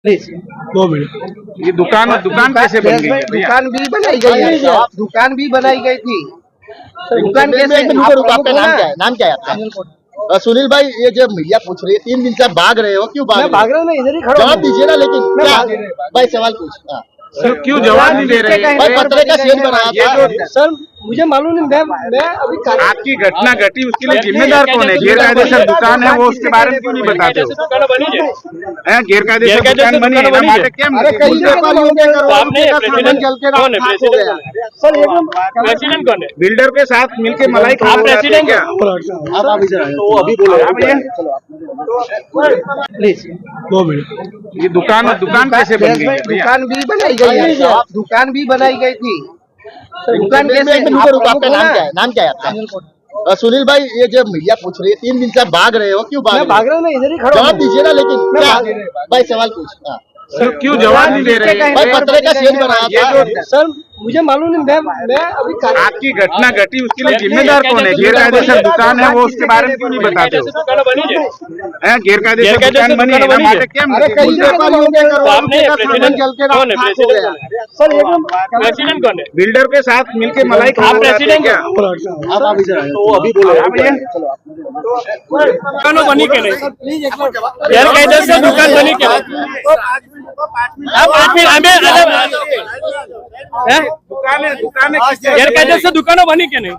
Please 2 minute. ये दुकान दुकान कैसे बन गई? दुकान भी बनाई गई है, दुकान भी बनाई गई थी। दुकान कैसे? आपका नाम क्या है आपका? सुनील भाई, ये जो मीडिया पूछ रही है 3 दिन से आप भाग रहे हो, क्यों मैं भाग रहा हूँ, इधर ही खड़ा हूँ। जवाब दीजिए ना। लेकिन क्या भाई सवाल पूछ क्यों जवाब नहीं दे रहे? भाई पत्र का शेड बनाया था सर, मुझे मालूम नहीं। मैं अभी आपकी घटना घटी उसके लिए जिम्मेदार कौन है? गैर कायदेसर दुकान है वो, उसके बारे में क्यों नहीं बताते हो? गैर कायदेसर दुकान बनी है ना, केम अरे कई सर, प्रेसिडेंट कौन है? बिल्डर के साथ मिलके मलाई खा रहे हैं क्या? आप अभी बोले प्लीज 2 मिनट। ये दुकान कैसे बन गई? दुकान भी बनाई गई है, दुकान भी बनाई गई थी। दुकान कैसे? आपका नाम क्या है आपका? सुनील भाई, ये जो मीडिया पूछ रही है 3 दिन से आप भाग रहे हो, क्यों मैं भाग रहा हूँ, इधर ही खड़ा हूँ। जवाब दीजिए ना। लेकिन क्या भाई सवाल पूछ क्यों जवाब नहीं दे रहे? भाई पत्र का शेड बनाया था सर, मुझे मालूम नहीं। मैं अभी आपकी घटना घटी उसके लिए जिम्मेदार कौन है? गैर कायदेसर दुकान है वो, उसके बारे में क्यों नहीं बताते हो? गैर कायदेसर दुकान बनी है ना, केम अरे कई सर, प्रेसिडेंट कौन है? बिल्डर के साथ मिलके मलाई खा रहे हैं क्या? आप अभी बोले दुकानों बनी के नहीं? गैर कायदेसर दुकान बनी के नहीं? दुकान गैर कायदेसर दुकानों बनी के नहीं?